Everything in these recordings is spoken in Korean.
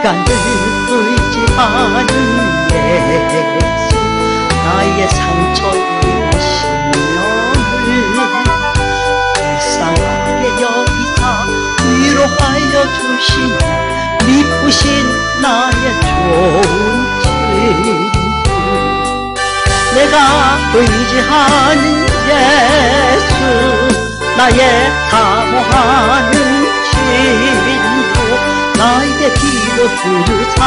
시간을 의지하는 예수, 나의 상처의 심령을 불쌍하게 여기사 위로하여 주시는 미쁘신 나의 좋은 친구, 내가 의지하는 예수, 나의 사모하는 친구, 나에게 기도 들으사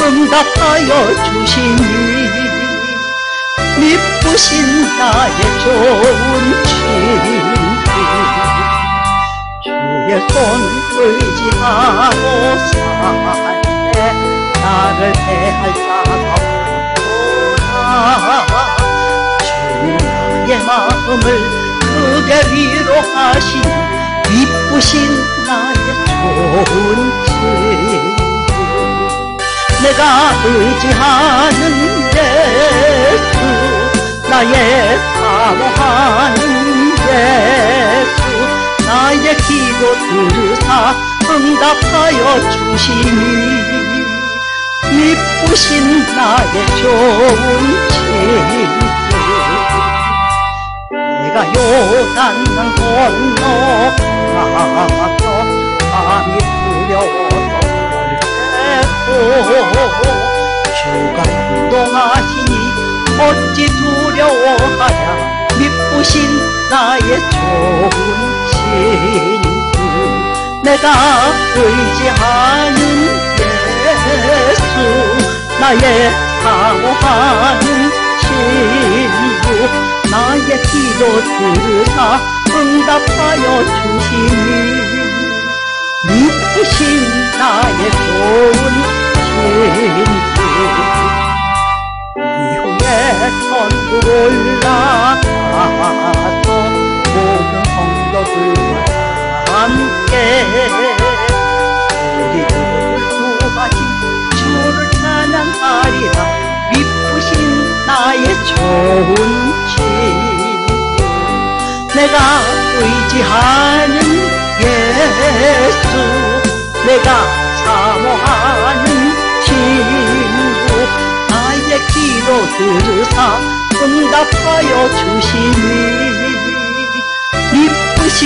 응답하여 주시니 미쁘신 나의 좋은 친구, 주의 손 의지하고 살래 나를 대할 자가 없구나. 주 나의 마음을 크게 위로하신 미쁘신 나의 좋은 친구, 내가 의지하는 예수, 나의 사모하는 예수, 나의 기도 들으사 응답하여 주시니 미쁘신 나의 좋은 친구, 내가 요단강 건너가서 밤이 두려워서 멀겠고 주가 인도하시니 어찌 두려워하랴 미쁘신 나의 좋은 친구, 내가 의지하는 예수, 나의 사모하는 친구, 나의 기도 들으사 응답하여 주시니 미쁘신 나의 좋은 친구, 이후에 천국 올라가서 모든 성도들과 함께 우리를 구하신 주를 찬양하리라 미쁘신 나의 좋은 친구, 내가 의지하는 예수, 내가 사모하는 친구, 나의 기도 들으사 응답하여 주시니 미쁘신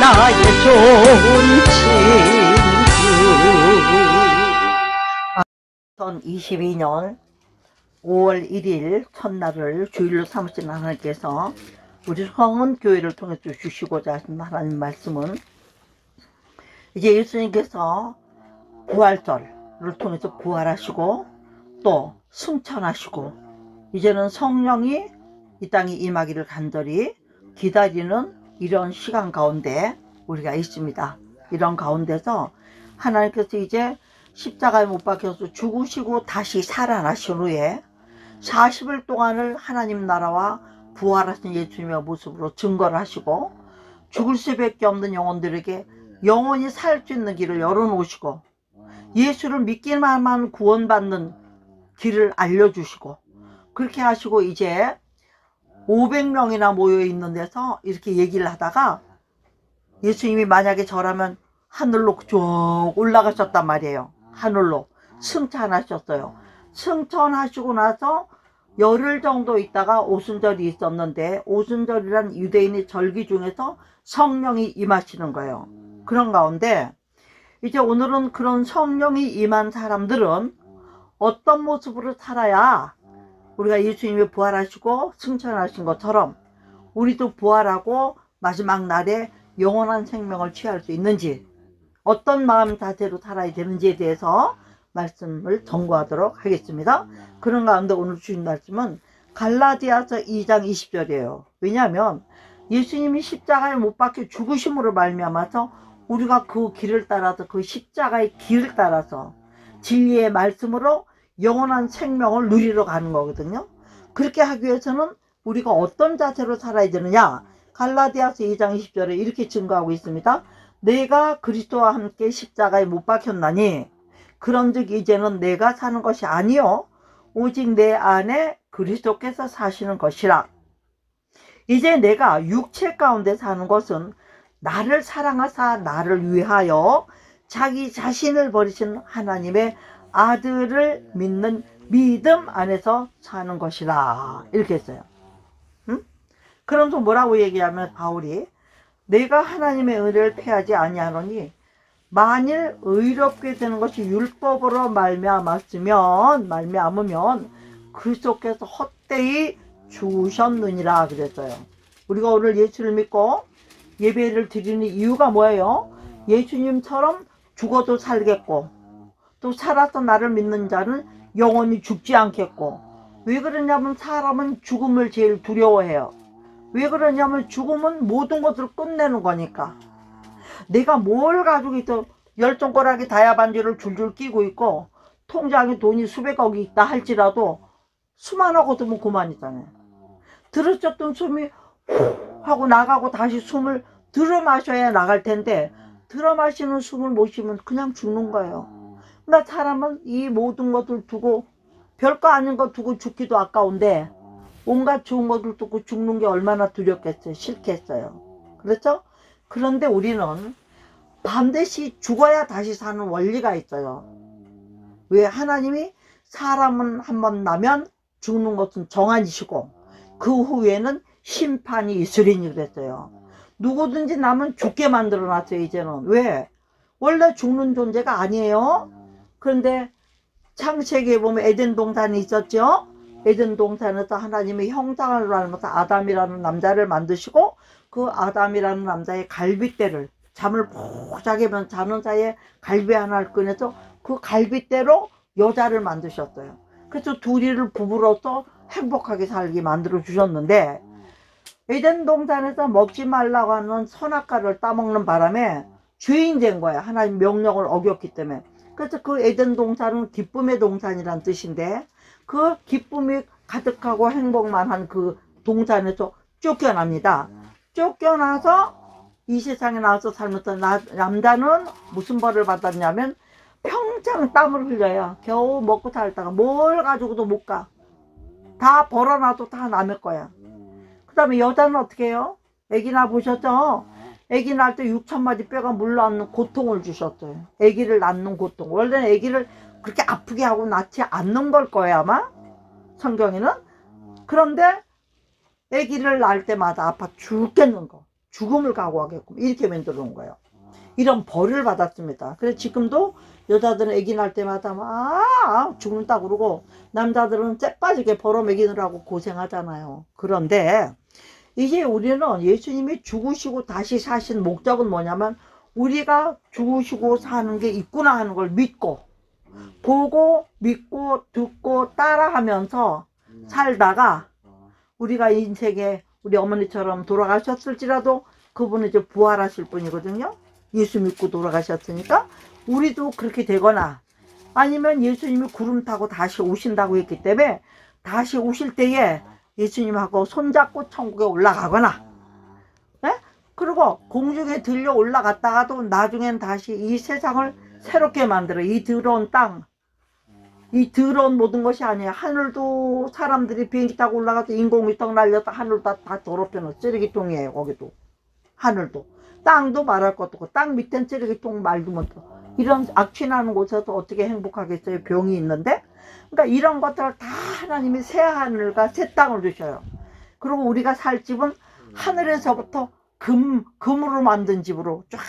나의 좋은 친구. 2022년 5월 1일 첫날을 주일로 삼으신 하나님께서 우리 성은교회를 통해서 주시고자 하신 하나님 말씀은, 이제 예수님께서 부활절을 통해서 부활하시고 또 승천하시고 이제는 성령이 이 땅에 임하기를 간절히 기다리는 이런 시간 가운데 우리가 있습니다. 이런 가운데서 하나님께서 이제 십자가에 못 박혀서 죽으시고 다시 살아나신 후에 40일 동안을 하나님 나라와 부활하신 예수님의 모습으로 증거를 하시고 죽을 수밖에 없는 영혼들에게 영원히 살 수 있는 길을 열어놓으시고 예수를 믿기만 하면 구원받는 길을 알려주시고 그렇게 하시고 이제 500명이나 모여 있는 데서 이렇게 얘기를 하다가 예수님이 만약에 저라면 하늘로 쭉 올라가셨단 말이에요. 하늘로 승천하셨어요. 승천하시고 나서 열흘 정도 있다가 오순절이 있었는데 오순절이란 유대인의 절기 중에서 성령이 임하시는 거예요. 그런 가운데 이제 오늘은 그런 성령이 임한 사람들은 어떤 모습으로 살아야 우리가 예수님이 부활하시고 승천하신 것처럼 우리도 부활하고 마지막 날에 영원한 생명을 취할 수 있는지, 어떤 마음 자세로 살아야 되는지에 대해서 말씀을 전구하도록 하겠습니다. 그런 가운데 오늘 주신 말씀은 갈라디아서 2장 20절이에요. 왜냐하면 예수님이 십자가에 못 박혀 죽으심으로 말미암아서 우리가 그 길을 따라서, 그 십자가의 길을 따라서 진리의 말씀으로 영원한 생명을 누리러 가는 거거든요. 그렇게 하기 위해서는 우리가 어떤 자세로 살아야 되느냐, 갈라디아서 2장 20절에 이렇게 증거하고 있습니다. 내가 그리스도와 함께 십자가에 못 박혔나니 그런즉 이제는 내가 사는 것이 아니요 오직 내 안에 그리스도께서 사시는 것이라. 이제 내가 육체 가운데 사는 것은 나를 사랑하사 나를 위하여 자기 자신을 버리신 하나님의 아들을 믿는 믿음 안에서 사는 것이라 이렇게 했어요. 응? 그러면서 뭐라고 얘기하면 바울이 내가 하나님의 은혜를 패하지 아니하노니 만일 의롭게 되는 것이 율법으로 말미암으면 그리스도께서 헛되이 죽으셨느니라 그랬어요. 우리가 오늘 예수를 믿고 예배를 드리는 이유가 뭐예요? 예수님처럼 죽어도 살겠고 또 살아서 나를 믿는 자는 영원히 죽지 않겠고, 왜 그러냐면 사람은 죽음을 제일 두려워해요. 왜 그러냐면 죽음은 모든 것을 끝내는 거니까. 내가 뭘 가지고 있어 열정꼬라기 다이아반지를 줄줄 끼고 있고 통장에 돈이 수백억이 있다 할지라도 숨하나 거두면 그만이잖아요. 들어쳤던 숨이 후 하고 나가고 다시 숨을 들어 마셔야 나갈 텐데 들어 마시는 숨을 못 쉬면 그냥 죽는 거예요. 그러니까 사람은 이 모든 것을 두고 별거 아닌 거 두고 죽기도 아까운데 온갖 좋은 것을 두고 죽는 게 얼마나 두렵겠어요. 싫겠어요. 그렇죠? 그런데 우리는 반드시 죽어야 다시 사는 원리가 있어요. 왜? 하나님이 사람은 한번 나면 죽는 것은 정한이시고 그 후에는 심판이 있으리니 그랬어요. 누구든지 나면 죽게 만들어 놨어요. 이제는. 왜? 원래 죽는 존재가 아니에요. 그런데 창세기에 보면 에덴 동산이 있었죠. 에덴 동산에서 하나님이 형상을 닮아서 아담이라는 남자를 만드시고 그 아담이라는 남자의 갈빗대를 잠을 푹 자게 자는 사이에 갈비 하나를 꺼내서 그 갈빗대로 여자를 만드셨어요. 그래서 둘이를 부부로서 행복하게 살게 만들어 주셨는데 에덴 동산에서 먹지 말라고 하는 선악과를 따먹는 바람에 죄인 된 거야. 하나님 명령을 어겼기 때문에. 그래서 그 에덴 동산은 기쁨의 동산이란 뜻인데 그 기쁨이 가득하고 행복만 한 그 동산에서 쫓겨납니다. 쫓겨나서 이 세상에 나와서 살면서 남자는 무슨 벌을 받았냐면 평생 땀을 흘려요. 겨우 먹고 살다가 뭘 가지고도 못 가. 다 벌어놔도 다 남의 거야. 그 다음에 여자는 어떻게 해요? 애기 낳으셨죠? 애기 낳을 때 6,000마디 뼈가 물러앉는 고통을 주셨어요. 애기를 낳는 고통. 원래는 애기를 그렇게 아프게 하고 낳지 않는 걸 거예요 아마 성경에는. 그런데 애기를 낳을 때마다 아파 죽겠는 거, 죽음을 각오하게끔 이렇게 만들어 놓은 거예요. 이런 벌을 받았습니다. 그래서 지금도 여자들은 애기 낳을 때마다 막 죽는다 그러고 남자들은 쎄 빠지게 벌어 먹이느라고 고생하잖아요. 그런데 이제 우리는 예수님이 죽으시고 다시 사신 목적은 뭐냐면 우리가 죽으시고 사는 게 있구나 하는 걸 믿고 보고 믿고 듣고 따라하면서 살다가 우리가 인생에 우리 어머니처럼 돌아가셨을지라도 그분은 이제 부활하실 분이거든요. 예수 믿고 돌아가셨으니까 우리도 그렇게 되거나 아니면 예수님이 구름 타고 다시 오신다고 했기 때문에 다시 오실 때에 예수님하고 손잡고 천국에 올라가거나 네? 그리고 공중에 들려 올라갔다가도 나중엔 다시 이 세상을 새롭게 만들어. 이 더러운 땅, 이 더러운 모든 것이 아니에요. 하늘도 사람들이 비행기 타고 올라가서 인공위성 날려서 하늘도 다 더럽혀놓은 쓰레기통이에요. 거기도 하늘도 땅도 말할 것도 없고 땅 밑엔 쓰레기통 말도 못해. 이런 악취나는 곳에서 어떻게 행복하겠어요? 병이 있는데. 그러니까 이런 것들을 다 하나님이 새 하늘과 새 땅을 주셔요. 그리고 우리가 살 집은 하늘에서부터 금으로 만든 집으로 쫙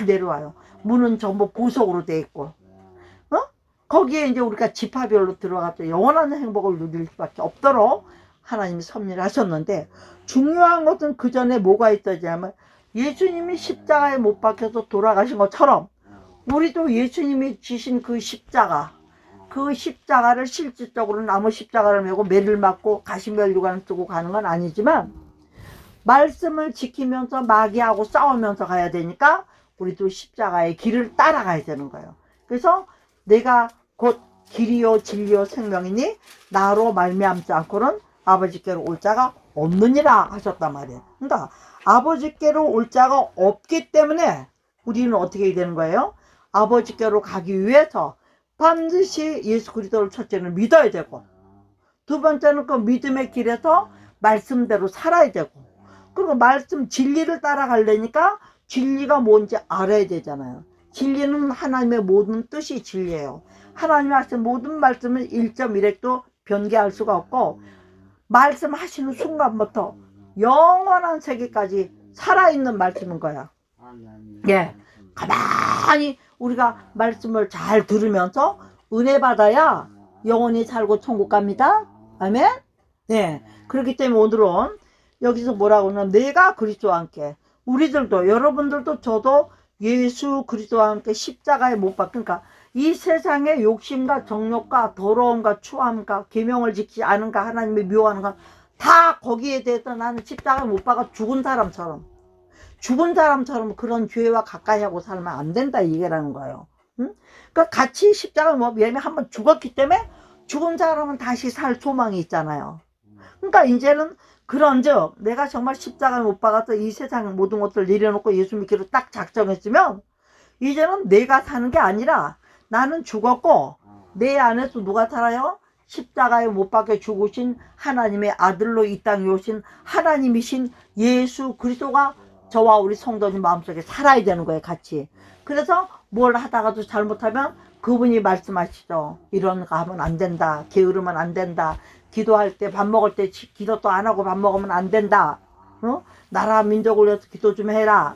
내려와요. 문은 전부 보석으로 돼 있고 거기에 이제 우리가 지파별로 들어가서 영원한 행복을 누릴 수밖에 없도록 하나님이 섭리하셨는데 중요한 것은 그 전에 뭐가 있었냐면 예수님이 십자가에 못 박혀서 돌아가신 것처럼 우리도 예수님이 지신 그 십자가를 실질적으로 나무 십자가를 메고 매를 맞고 가시면류관을 쓰고 가는 건 아니지만 말씀을 지키면서 마귀하고 싸우면서 가야 되니까 우리도 십자가의 길을 따라가야 되는 거예요. 그래서 내가 곧 길이요 진리요 생명이니 나로 말미암지 않고는 아버지께로 올 자가 없느니라 하셨단 말이에요. 그러니까 아버지께로 올 자가 없기 때문에 우리는 어떻게 되는 거예요? 아버지께로 가기 위해서 반드시 예수 그리스도를 첫째는 믿어야 되고 두 번째는 그 믿음의 길에서 말씀대로 살아야 되고 그리고 말씀 진리를 따라가려니까 진리가 뭔지 알아야 되잖아요. 진리는 하나님의 모든 뜻이 진리예요. 하나님이 하신 모든 말씀은 1.1핵도 변개할 수가 없고, 말씀하시는 순간부터 영원한 세계까지 살아있는 말씀인 거야. 예, 가만히 우리가 말씀을 잘 들으면서 은혜 받아야 영원히 살고 천국 갑니다. 아멘. 예, 그렇기 때문에 오늘은 여기서 뭐라고 하냐면, 내가 그리스도와 함께, 우리들도, 여러분들도, 저도 예수 그리스도와 함께 십자가에 못 박혀. 그러니까 이 세상의 욕심과 정욕과 더러움과 추함과 계명을 지키지 않은가, 하나님의 미워하는 가 다 거기에 대해서 나는 십자가에 못 박아 죽은 사람처럼 그런 죄와 가까이 하고 살면 안 된다, 이게라는 거예요. 응? 그러니까 같이 십자가 뭐 왜냐면 한번 죽었기 때문에 죽은 사람은 다시 살 소망이 있잖아요. 그러니까 이제는 그런즉 내가 정말 십자가에 못 박아서 이 세상 모든 것들 내려놓고 예수 믿기로 딱 작정했으면, 이제는 내가 사는 게 아니라 나는 죽었고 내 안에서 누가 살아요? 십자가에 못 박혀 죽으신 하나님의 아들로 이 땅에 오신 하나님이신 예수 그리스도가 저와 우리 성도님 마음속에 살아야 되는 거예요, 같이. 그래서 뭘 하다가도 잘못하면 그분이 말씀하시죠. 이런 거 하면 안 된다. 게으르면 안 된다. 기도할 때, 밥 먹을 때 기도도 안 하고 밥 먹으면 안 된다. 나라 민족을 위해서 기도 좀 해라.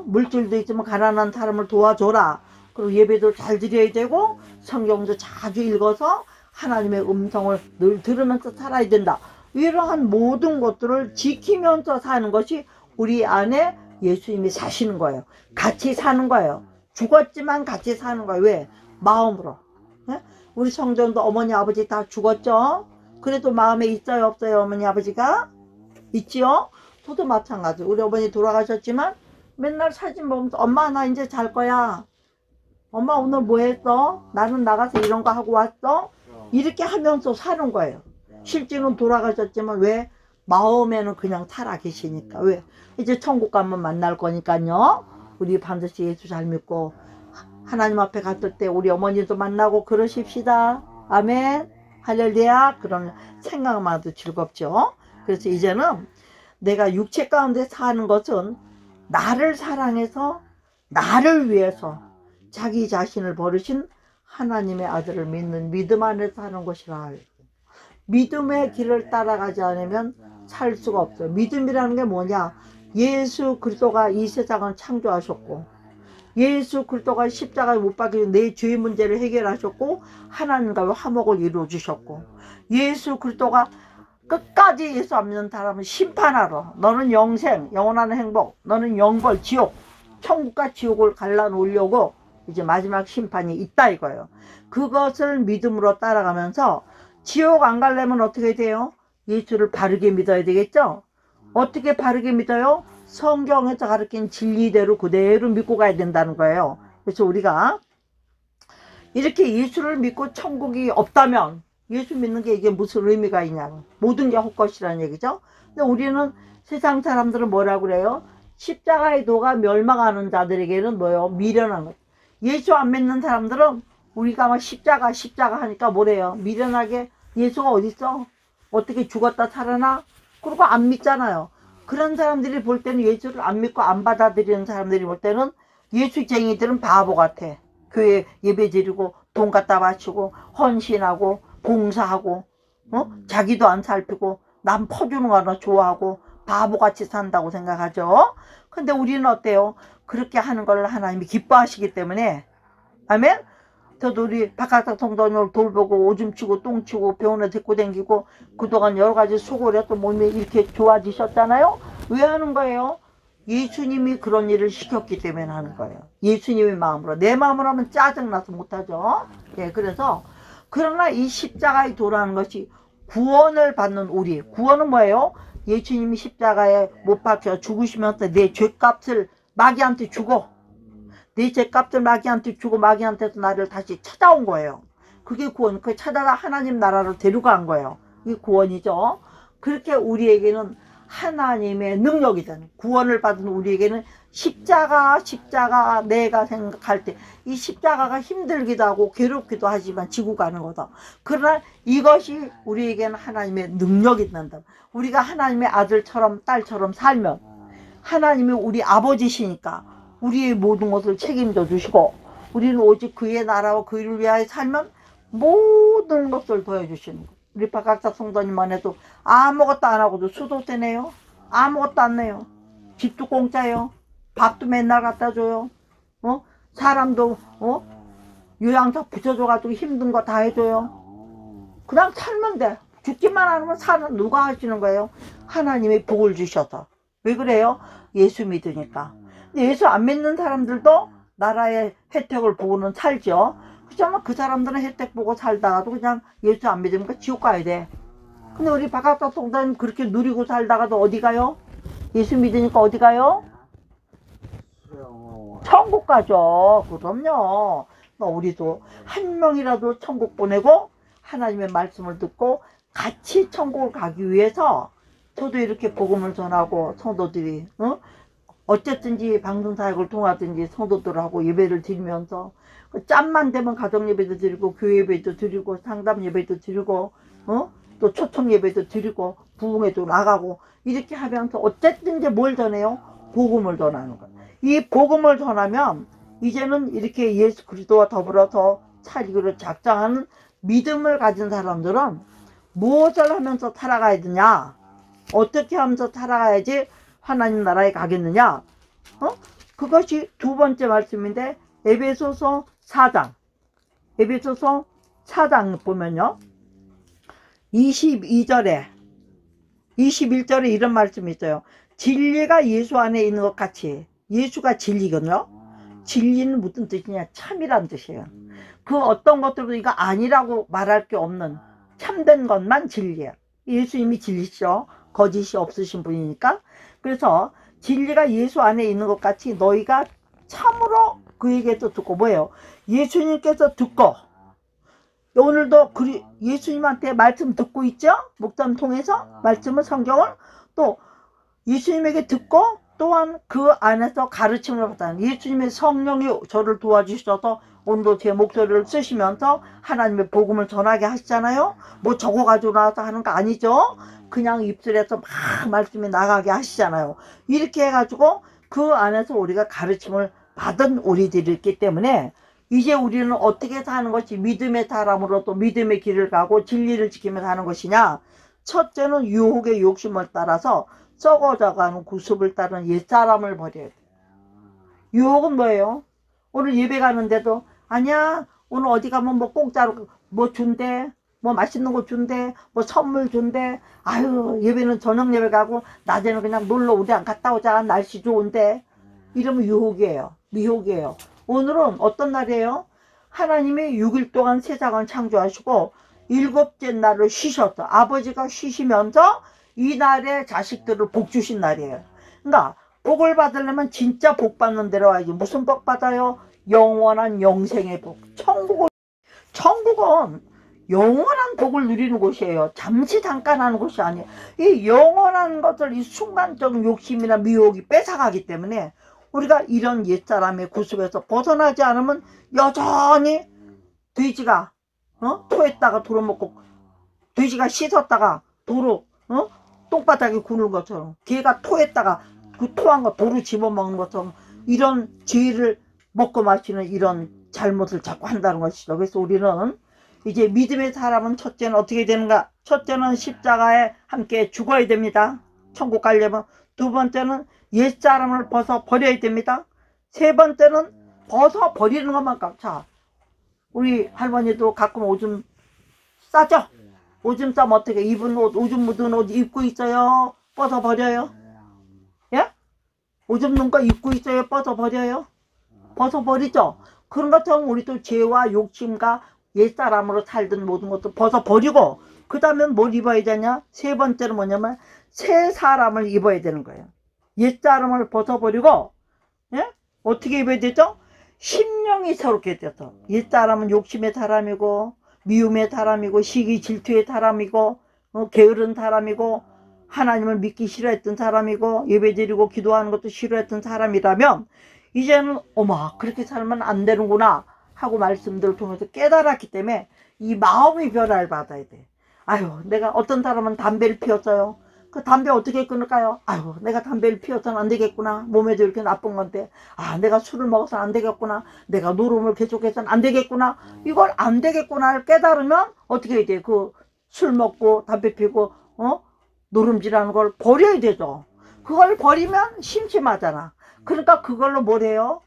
물질도 있으면 가난한 사람을 도와줘라. 그리고 예배도 잘 드려야 되고 성경도 자주 읽어서 하나님의 음성을 늘 들으면서 살아야 된다. 이러한 모든 것들을 지키면서 사는 것이 우리 안에 예수님이 사시는 거예요. 같이 사는 거예요. 죽었지만 같이 사는 거예요. 왜? 마음으로. 네? 우리 성전도 어머니 아버지 다 죽었죠. 그래도 마음에 있어요 없어요? 어머니 아버지가 있지요. 저도 마찬가지. 우리 어머니 돌아가셨지만 맨날 사진 보면서 엄마 나 이제 잘 거야. 엄마 오늘 뭐 했어? 나는 나가서 이런 거 하고 왔어? 이렇게 하면서 사는 거예요. 실제는 돌아가셨지만 왜? 마음에는 그냥 살아 계시니까. 왜? 이제 천국 가면 만날 거니까요. 우리 반드시 예수 잘 믿고 하나님 앞에 갔을 때 우리 어머니도 만나고 그러십시다. 아멘. 할렐루야. 그런 생각만 해도 즐겁죠. 그래서 이제는 내가 육체 가운데 사는 것은 나를 사랑해서 나를 위해서 자기 자신을 버리신 하나님의 아들을 믿는 믿음 안에서 사는 것이라. 믿음의 길을 따라가지 않으면 살 수가 없어요. 믿음이라는 게 뭐냐? 예수 그리스도가 이 세상을 창조하셨고, 예수 그리스도가 십자가에 못 박혀 내 죄의 문제를 해결하셨고, 하나님과 화목을 이루어 주셨고, 예수 그리스도가 끝까지 예수 안 믿는 사람은 심판하러, 너는 영생, 영원한 행복, 너는 영벌, 지옥, 천국과 지옥을 갈라놓으려고 이제 마지막 심판이 있다 이거예요. 그것을 믿음으로 따라가면서 지옥 안 가려면 어떻게 돼요? 예수를 바르게 믿어야 되겠죠? 어떻게 바르게 믿어요? 성경에서 가르친 진리대로 그대로 믿고 가야 된다는 거예요. 그래서 우리가 이렇게 예수를 믿고 천국이 없다면 예수 믿는 게 이게 무슨 의미가 있냐고. 모든 게 헛것이라는 얘기죠. 근데 우리는 세상 사람들은 뭐라고 그래요? 십자가의 도가 멸망하는 자들에게는 뭐예요? 미련한 것. 예수 안 믿는 사람들은 우리가 막 십자가 하니까 뭐래요? 미련하게 예수가 어딨어? 어떻게 죽었다 살아나? 그리고 안 믿잖아요. 그런 사람들이 볼 때는 예수를 안 믿고 안 받아들이는 사람들이 볼 때는 예수쟁이들은 바보 같아. 교회 예배 드리고 돈 갖다 바치고 헌신하고 봉사하고 자기도 안 살피고 남 퍼주는 거 하나 좋아하고 바보같이 산다고 생각하죠. 근데 우리는 어때요? 그렇게 하는 걸 하나님이 기뻐하시기 때문에. 아멘. 저도 우리 박학사 성도님을 돌보고 오줌 치고 똥 치고 병원에 데리고 다니고 그동안 여러 가지 수고를 해서 몸이 이렇게 좋아지셨잖아요. 왜 하는 거예요? 예수님이 그런 일을 시켰기 때문에 하는 거예요. 예수님의 마음으로. 내 마음으로 하면 짜증나서 못하죠. 예, 그래서 그러나 이 십자가에 도라는 것이 구원을 받는 우리. 구원은 뭐예요? 예수님이 십자가에 못 박혀 죽으시면서 내 죄값을 마귀한테 주고, 내 죄값을 마귀한테 주고 마귀한테서 나를 다시 찾아온 거예요. 그게 구원. 그 찾아가 하나님 나라로 데려간 거예요. 이게 구원이죠. 그렇게 우리에게는 하나님의 능력이 되는, 구원을 받은 우리에게는 십자가 내가 생각할 때 이 십자가가 힘들기도 하고 괴롭기도 하지만 지고 가는 거다. 그러나 이것이 우리에게는 하나님의 능력이 된다. 우리가 하나님의 아들처럼 딸처럼 살면 하나님이 우리 아버지시니까 우리의 모든 것을 책임져 주시고 우리는 오직 그의 나라와 그 일을 위하여 살면 모든 것을 도와주시는 거예요. 우리 박학사 성도님만 해도 아무것도 안 하고도 수도세 내요. 아무것도 안 내요. 집도 공짜요. 밥도 맨날 갖다 줘요. 사람도 요양사 붙여줘가지고 힘든 거 다 해줘요. 그냥 살면 돼. 죽기만 하면 사는 누가 하시는 거예요? 하나님이 복을 주셔서. 왜 그래요? 예수 믿으니까. 근데 예수 안 믿는 사람들도 나라의 혜택을 보고는 살죠. 그렇지만 그 사람들은 혜택 보고 살다가도 그냥 예수 안 믿으니까 지옥 가야 돼. 근데 우리 박학사 성도님 그렇게 누리고 살다가도 어디 가요? 예수 믿으니까 어디 가요? 천국 가죠. 그럼요. 우리도 한 명이라도 천국 보내고 하나님의 말씀을 듣고 같이 천국을 가기 위해서 저도 이렇게 복음을 전하고 성도들이 어쨌든지 방송사역을 통하든지 성도들하고 예배를 드리면서 짬만 되면 가정 예배도 드리고 교회 예배도 드리고 상담 예배도 드리고 또 초청 예배도 드리고 부흥회도 나가고 이렇게 하면서 어쨌든지 뭘 전해요? 복음을 전하는 거예요. 이 복음을 전하면 이제는 이렇게 예수 그리스도와 더불어서 살기로 작정하는 믿음을 가진 사람들은 무엇을 하면서 살아가야 되냐? 어떻게 하면서 살아가야지 하나님 나라에 가겠느냐? 그것이 두 번째 말씀인데 에베소서 4장 에베소서 4장 보면요 22절에 21절에 이런 말씀이 있어요. 진리가 예수 안에 있는 것 같이 예수가 진리거든요. 진리는 무슨 뜻이냐? 참이란 뜻이에요. 그 어떤 것들도 이거 아니라고 말할 게 없는 참된 것만 진리예요. 예수님이 진리시죠. 거짓이 없으신 분이니까. 그래서 진리가 예수 안에 있는 것 같이 너희가 참으로 그에게서 듣고 뭐예요? 예수님께서 듣고 오늘도 예수님한테 말씀 듣고 있죠? 목사님 통해서 말씀을 성경을 또 예수님에게 듣고 또한 그 안에서 가르침을 받다는 예수님의 성령이 저를 도와주셔서 오늘도 제 목소리를 쓰시면서 하나님의 복음을 전하게 하시잖아요. 뭐 적어가지고 나와서 하는 거 아니죠. 그냥 입술에서 막 말씀이 나가게 하시잖아요. 이렇게 해가지고 그 안에서 우리가 가르침을 받은 우리들이 있기 때문에 이제 우리는 어떻게 사는 것이 믿음의 사람으로 또 믿음의 길을 가고 진리를 지키며 사는 것이냐. 첫째는 유혹의 욕심을 따라서 썩어져가는 구습을 따르는 옛사람을 버려야 돼. 유혹은 뭐예요? 오늘 예배 가는데도 아니야 오늘 어디 가면 뭐 공짜로 뭐 준대 뭐 맛있는 거 준대 뭐 선물 준대 아유 예배는 저녁 예배 가고 낮에는 그냥 놀러 우리 안 갔다 오자 날씨 좋은데 이러면 유혹이에요. 미혹이에요. 오늘은 어떤 날이에요? 하나님이 6일 동안 세상을 창조하시고 7째 날을 쉬셨어. 아버지가 쉬시면서 이 날에 자식들을 복 주신 날이에요. 그러니까 복을 받으려면 진짜 복 받는 데로 와야지. 무슨 복 받아요? 영원한 영생의 복. 천국은 영원한 복을 누리는 곳이에요. 잠시 잠깐 하는 곳이 아니에요. 이 영원한 것을 이 순간적인 욕심이나 미혹이 뺏어가기 때문에 우리가 이런 옛사람의 구습에서 벗어나지 않으면 여전히 돼지가 토했다가 도로 먹고 돼지가 씻었다가 도로 똥바닥에 구는 것처럼 개가 토했다가 그 토한 거 도로 집어먹는 것처럼 이런 죄를 먹고 마시는 이런 잘못을 자꾸 한다는 것이죠. 그래서 우리는 이제 믿음의 사람은 첫째는 어떻게 되는가? 첫째는 십자가에 함께 죽어야 됩니다. 천국 가려면. 두 번째는 옛사람을 벗어 버려야 됩니다. 세 번째는 벗어 버리는 것만 자 우리 할머니도 가끔 오줌 싸죠? 오줌 싸면 어떻게 입은 옷 오줌 묻은 옷 입고 있어요? 벗어 버려요? 예? 오줌 넣은 거 입고 있어요? 벗어 버려요? 벗어 버리죠? 그런 것처럼 우리도 죄와 욕심과 옛사람으로 살던 모든 것도 벗어 버리고 그 다음에 뭘 입어야 되냐? 세 번째는 뭐냐면 새 사람을 입어야 되는 거예요. 옛사람을 벗어버리고 예? 어떻게 입어야 되죠? 심령이 새롭게 되어서 옛사람은 욕심의 사람이고 미움의 사람이고 시기 질투의 사람이고 게으른 사람이고 하나님을 믿기 싫어했던 사람이고 예배드리고 기도하는 것도 싫어했던 사람이라면 이제는 어머 그렇게 살면 안 되는구나 하고 말씀들을 통해서 깨달았기 때문에 이 마음의 변화를 받아야 돼. 아유 내가 어떤 사람은 담배를 피웠어요. 그 담배 어떻게 끊을까요? 아유, 내가 담배를 피워서는 안 되겠구나. 몸에도 이렇게 나쁜 건데. 아, 내가 술을 먹어서는 안 되겠구나. 내가 노름을 계속해서는 안 되겠구나. 이걸 안 되겠구나를 깨달으면 어떻게 해야 돼? 그 술 먹고 담배 피고 노름질하는 걸 버려야 되죠. 그걸 버리면 심심하잖아. 그러니까 그걸로 뭘 해요?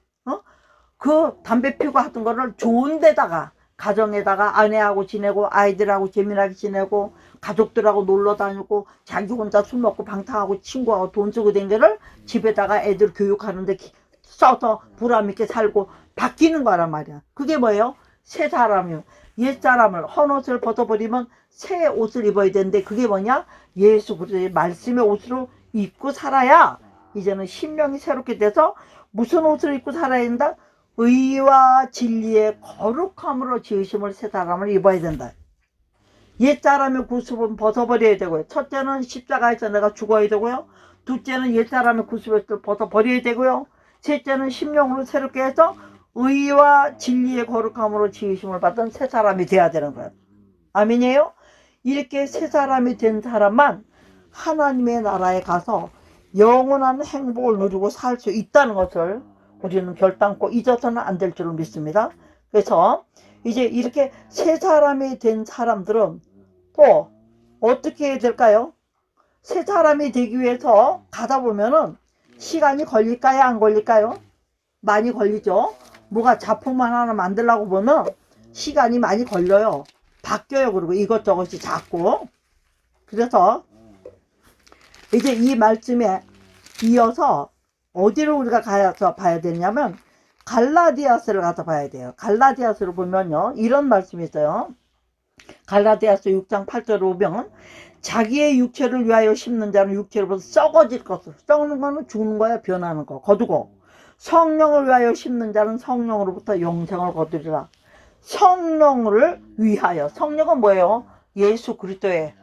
그 담배 피고 하던 거를 좋은 데다가, 가정에다가 아내하고 지내고 아이들하고 재미나게 지내고 가족들하고 놀러 다니고 자기 혼자 술 먹고 방탕하고 친구하고 돈 쓰고 된 거를 집에다가 애들 교육하는데 써서 보람있게 살고 바뀌는 거란 말이야. 그게 뭐예요? 새 사람이요. 옛 사람을 헌옷을 벗어버리면 새 옷을 입어야 되는데 그게 뭐냐? 예수 그리스도의 말씀의 옷으로 입고 살아야 이제는 신명이 새롭게 돼서 무슨 옷을 입고 살아야 된다? 의와 진리의 거룩함으로 지으심을 새 사람을 입어야 된다. 옛 사람의 구습은 벗어버려야 되고요. 첫째는 십자가에서 내가 죽어야 되고요. 둘째는 옛 사람의 구습을 벗어버려야 되고요. 셋째는 심령으로 새롭게 해서 의와 진리의 거룩함으로 지으심을 받은 새 사람이 돼야 되는 거예요. 아멘이에요? 이렇게 새 사람이 된 사람만 하나님의 나라에 가서 영원한 행복을 누리고 살 수 있다는 것을 우리는 결단코 잊어서는 안 될 줄을 믿습니다. 그래서 이제 이렇게 새 사람이 된 사람들은 또 어떻게 해야 될까요? 새 사람이 되기 위해서 가다 보면은 시간이 걸릴까요? 안 걸릴까요? 많이 걸리죠. 뭐가 작품 하나 만들려고 보면 시간이 많이 걸려요. 바뀌어요. 그리고 이것저것이 자꾸. 그래서 이제 이 말씀에 이어서 어디를 우리가 가서 봐야 되냐면 갈라디아서를 가서 봐야 돼요. 갈라디아서를 보면요, 이런 말씀이 있어요. 갈라디아서 6장 8절을 보면 자기의 육체를 위하여 심는 자는 육체로부터 썩어질 것을, 썩는 거는 죽는 거야, 변하는 거 거두고, 성령을 위하여 심는 자는 성령으로부터 영생을 거두리라. 성령을 위하여, 성령은 뭐예요? 예수 그리스도의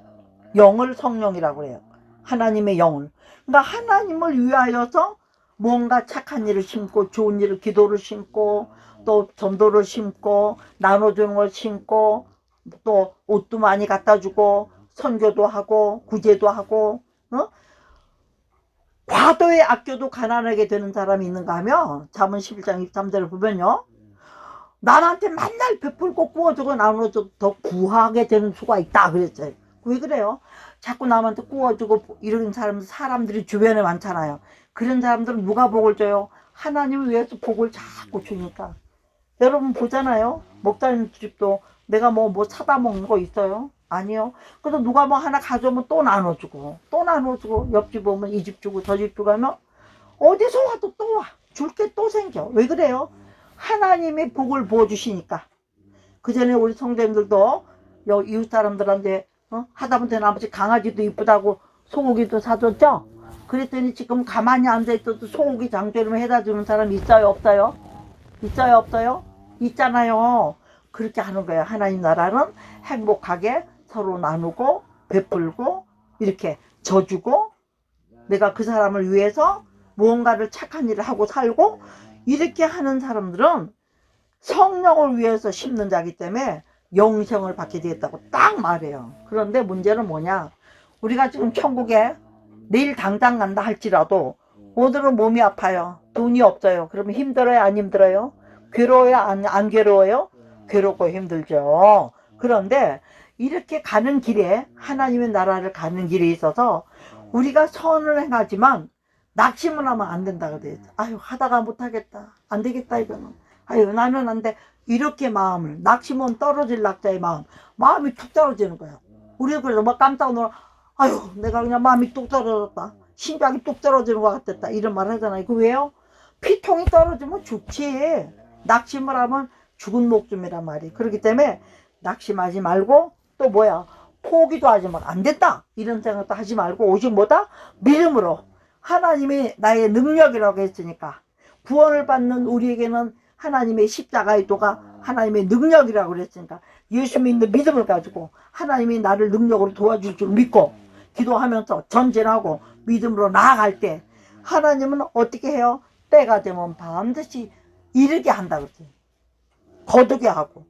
영을 성령이라고 해요. 하나님의 영을. 그러니까 하나님을 위하여서 뭔가 착한 일을 심고, 좋은 일을, 기도를 심고, 또 전도를 심고, 나눠주는 걸 심고, 또 옷도 많이 갖다 주고, 선교도 하고, 구제도 하고, 과도의 아껴도 가난하게 되는 사람이 있는가 하면 잠언 11장 23절을 보면요, 남한테 맨날 베풀고 구워주고 나눠줘도 더 부하게 되는 수가 있다 그랬어요. 왜 그래요? 자꾸 남한테 구워주고 이런 사람들이 주변에 많잖아요. 그런 사람들은 누가 복을 줘요? 하나님을 위해서 복을 자꾸 주니까. 여러분 보잖아요. 목사님 집도 내가 뭐 사다 먹는 거 있어요? 아니요. 그래서 누가 뭐 하나 가져오면 또 나눠주고, 또 나눠주고, 옆집 오면 이 집 주고 저 집 주고 하면 어디서 와도 또 와. 줄 게 또 생겨. 왜 그래요? 하나님의 복을 부어주시니까. 그 전에 우리 성도님들도 이웃 사람들한테 하다못해 아버지 강아지도 이쁘다고 소고기도 사줬죠? 그랬더니 지금 가만히 앉아있어도 소고기 장조림을 해다 주는 사람이 있어요? 없어요? 있어요? 없어요? 있잖아요. 그렇게 하는 거예요. 하나님 나라는 행복하게 서로 나누고 베풀고 이렇게 져주고, 내가 그 사람을 위해서 무언가를 착한 일을 하고 살고, 이렇게 하는 사람들은 성령을 위해서 심는 자기 때문에 영생을 받게 되었다고 딱 말해요. 그런데 문제는 뭐냐, 우리가 지금 천국에 내일 당장 간다 할지라도 오늘은 몸이 아파요, 돈이 없어요. 그러면 힘들어요? 안 힘들어요? 괴로워요? 안 괴로워요? 괴롭고 힘들죠. 그런데 이렇게 가는 길에, 하나님의 나라를 가는 길에 있어서 우리가 선을 행하지만 낙심을 하면 안 된다 그래요. 아유, 하다가 못하겠다, 안 되겠다, 이거는 아유 나는 안 돼, 이렇게 마음을, 낙심은 떨어질 낙자의 마음이 툭 떨어지는 거예요. 우리가 그래서 막 깜짝 놀라, 아유 내가 그냥 마음이 뚝 떨어졌다, 심장이 뚝 떨어지는 것 같았다, 이런 말 하잖아요. 그 왜요? 피통이 떨어지면 죽지. 낙심을 하면 죽은 목숨이란 말이. 그렇기 때문에 낙심하지 말고, 또 뭐야, 포기도 하지 마. 안 됐다 이런 생각도 하지 말고, 오직 뭐다? 믿음으로. 하나님이 나의 능력이라고 했으니까, 구원을 받는 우리에게는 하나님의 십자가의 도가 하나님의 능력이라고 그랬으니까, 예수 믿는 믿음을 가지고 하나님이 나를 능력으로 도와줄 줄 믿고 기도하면서 전진하고 믿음으로 나아갈 때 하나님은 어떻게 해요? 때가 되면 반드시 이르게 한다 그랬어요. 거두게 하고,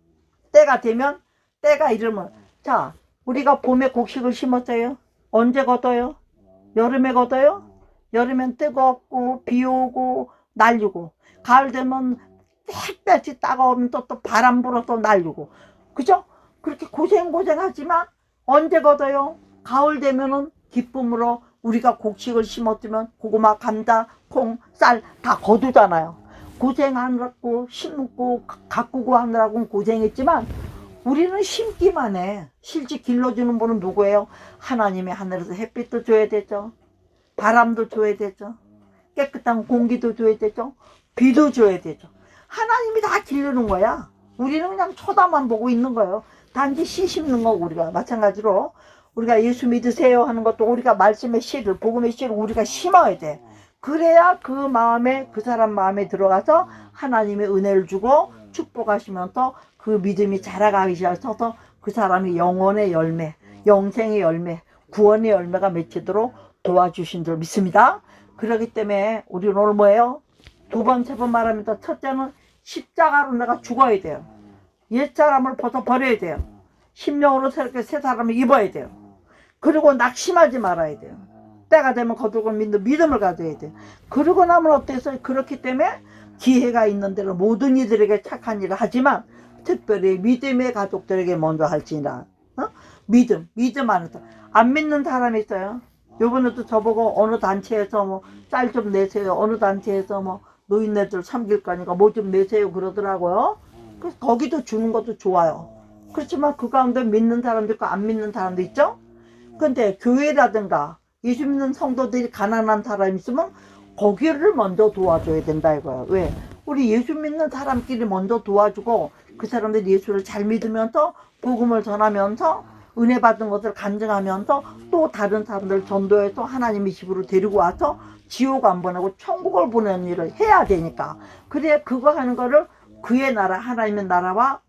때가 되면, 때가 이르면, 자, 우리가 봄에 곡식을 심었어요. 언제 거둬요? 여름에 걷어요? 여름엔 뜨겁고 비 오고 날리고, 가을 되면 햇볕이 따가우면 또 바람 불어서 날리고, 그죠? 그렇게 고생하지만 언제 걷어요? 가을 되면은 기쁨으로 우리가 곡식을 심었으면 고구마, 감자, 콩, 쌀 다 거두잖아요. 고생하느라고 심고 가꾸고 하느라고 고생했지만 우리는 심기만 해. 실제 길러주는 분은 누구예요? 하나님의 하늘에서 햇빛도 줘야 되죠. 바람도 줘야 되죠. 깨끗한 공기도 줘야 되죠. 비도 줘야 되죠. 하나님이 다 기르는 거야. 우리는 그냥 쳐다만 보고 있는 거예요. 단지 씨 심는 거고, 우리가 마찬가지로 우리가 예수 믿으세요 하는 것도 우리가 말씀의 씨를, 복음의 씨를 우리가 심어야 돼. 그래야 그 마음에, 그 사람 마음에 들어가서 하나님의 은혜를 주고 축복하시면서 그 믿음이 자라가기 시작해서 그 사람이 영혼의 열매, 영생의 열매, 구원의 열매가 맺히도록 도와주신 줄 믿습니다. 그렇기 때문에 우리는 오늘 뭐예요? 두 번, 세 번 말합니다. 첫째는 십자가로 내가 죽어야 돼요. 옛사람을 벗어버려야 돼요. 심령으로 새롭게 새 사람을 입어야 돼요. 그리고 낙심하지 말아야 돼요. 때가 되면 거두고 믿는 믿음을 가져야 돼요. 그러고 나면 어때서? 그렇기 때문에 기회가 있는 대로 모든 이들에게 착한 일을 하지만 특별히 믿음의 가족들에게 먼저 할지니라. 믿음 안에서 안 믿는 사람이 있어요. 요번에도 저보고 어느 단체에서 뭐 쌀 좀 내세요, 어느 단체에서 뭐 노인네들 섬길 거니까 뭐 좀 내세요 그러더라고요. 그래서 거기도 주는 것도 좋아요. 그렇지만 그 가운데 믿는 사람도 있고 안 믿는 사람도 있죠. 근데 교회라든가 예수 믿는 성도들이 가난한 사람이 있으면 거기를 먼저 도와줘야 된다 이거예요. 왜? 우리 예수 믿는 사람끼리 먼저 도와주고 그 사람들이 예수를 잘 믿으면서 복음을 전하면서 은혜 받은 것을 간증하면서 또 다른 사람들 전도해서 하나님의 집으로 데리고 와서 지옥 안 보내고 천국을 보내는 일을 해야 되니까. 그래야 그거 하는 거를 그의 나라, 하나님의 나라와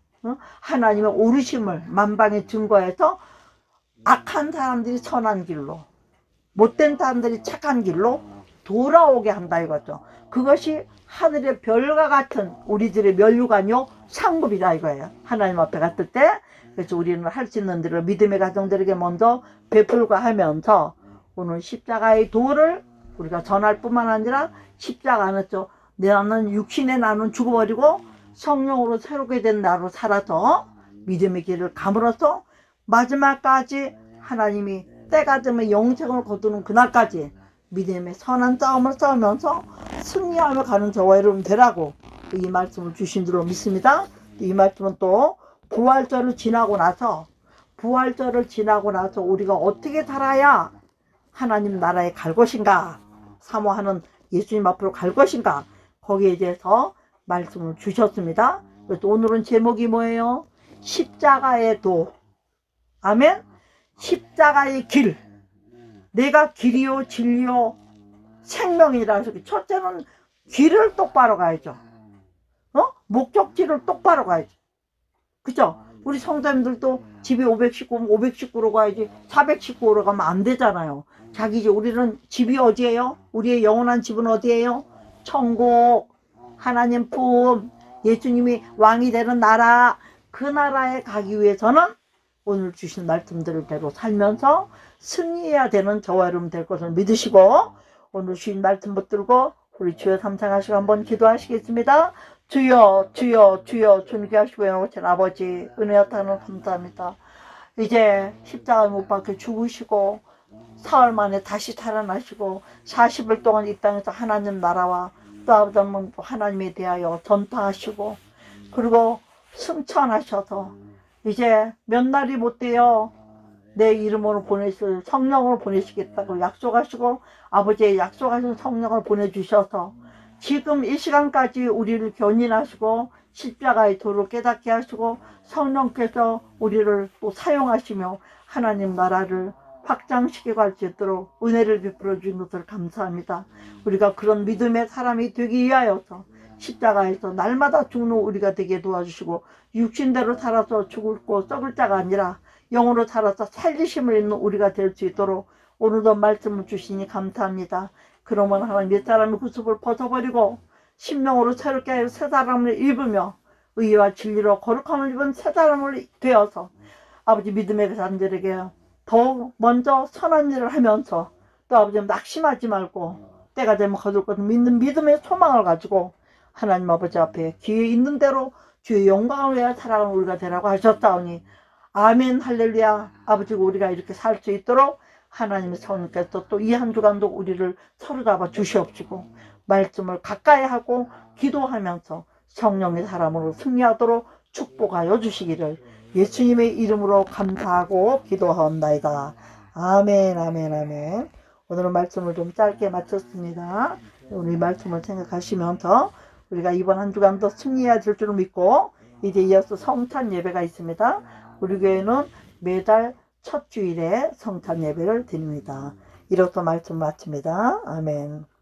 하나님의 오르심을 만방에 증거해서 악한 사람들이 선한 길로, 못된 사람들이 착한 길로 돌아오게 한다 이거죠. 그것이 하늘의 별과 같은 우리들의 면류관요 상급이다 이거예요. 하나님 앞에 갔을 때. 그래서 우리는 할 수 있는 대로 믿음의 가정들에게 먼저 베풀고 하면서 오늘 십자가의 도를 우리가 전할 뿐만 아니라 십자가 안에서 나는 육신의 나는 죽어버리고 성령으로 새롭게 된 나로 살아서 믿음의 길을 감으로써 마지막까지 하나님이 때가 되면 영생을 거두는 그날까지 믿음의 선한 싸움을 싸우면서 승리하며 가는 저와 여러분 되라고 이 말씀을 주신 줄로 믿습니다. 이 말씀은 또 부활절을 지나고 나서 우리가 어떻게 살아야 하나님 나라에 갈 것인가, 사모하는 예수님 앞으로 갈 것인가, 거기에 대해서 말씀을 주셨습니다. 그래서 오늘은 제목이 뭐예요? 십자가의 도. 아멘. 십자가의 길. 내가 길이요 진리요 생명이라 해서 첫째는 길을 똑바로 가야죠. 목적지를 똑바로 가야죠. 그죠? 우리 성도님들도 집이 519면 519로 가야지 419로 가면 안 되잖아요. 자기 집, 우리는 집이 어디예요? 우리의 영원한 집은 어디예요? 천국, 하나님 품, 예수님이 왕이 되는 나라, 그 나라에 가기 위해서는 오늘 주신 말씀들대로 살면서 승리해야 되는 저와 여러분 될 것을 믿으시고 오늘 주신 말씀 붙들고 우리 주여 삼상하시고 한번 기도하시겠습니다. 주여 주여 주여 주님께 하시고 영원하신 아버지 은혜와 타는 감사합니다. 이제 십자가 못 박혀 죽으시고 사흘 만에 다시 살아나시고 40일 동안 이 땅에서 하나님 나라와 또 아버지 하나님에 대하여 전파하시고 그리고 승천하셔서 이제 몇 날이 못 돼요. 내 이름으로 보내실 성령을 보내시겠다고 약속하시고 아버지의 약속하신 성령을 보내주셔서 지금 이 시간까지 우리를 견인하시고 십자가의 도를 깨닫게 하시고 성령께서 우리를 또 사용하시며 하나님 나라를 확장시키고 할 수 있도록 은혜를 베풀어 주신 것을 감사합니다. 우리가 그런 믿음의 사람이 되기 위하여서 십자가에서 날마다 죽는 우리가 되게 도와주시고 육신대로 살아서 죽고 썩을 자가 아니라 영으로 살아서 살리심을 입는 우리가 될 수 있도록 오늘도 말씀을 주시니 감사합니다. 그러면 하나님 옛 사람의 구습을 벗어버리고 심령으로 새롭게 하여 새 사람을 입으며 의와 진리로 거룩함을 입은 새 사람을 되어서 아버지 믿음의 사람들에게 더 먼저 선한 일을 하면서 또 아버지 낙심하지 말고 때가 되면 거둘 것을 믿는 믿음의 소망을 가지고 하나님 아버지 앞에 기회 있는 대로 주의 영광을 위하여 살아가는 우리가 되라고 하셨사오니 아멘 할렐루야. 아버지가 우리가 이렇게 살 수 있도록 하나님의 성령께서 또 이 한 주간도 우리를 서로잡아 주시옵시고 말씀을 가까이 하고 기도하면서 성령의 사람으로 승리하도록 축복하여 주시기를 예수님의 이름으로 감사하고 기도하옵나이다. 아멘 아멘 아멘. 오늘은 말씀을 좀 짧게 마쳤습니다. 우리 말씀을 생각하시면서 우리가 이번 한 주간도 승리해야 될 줄 믿고 이제 이어서 성찬 예배가 있습니다. 우리 교회는 매달 첫 주일에 성찬 예배를 드립니다. 이로써 말씀 마칩니다. 아멘.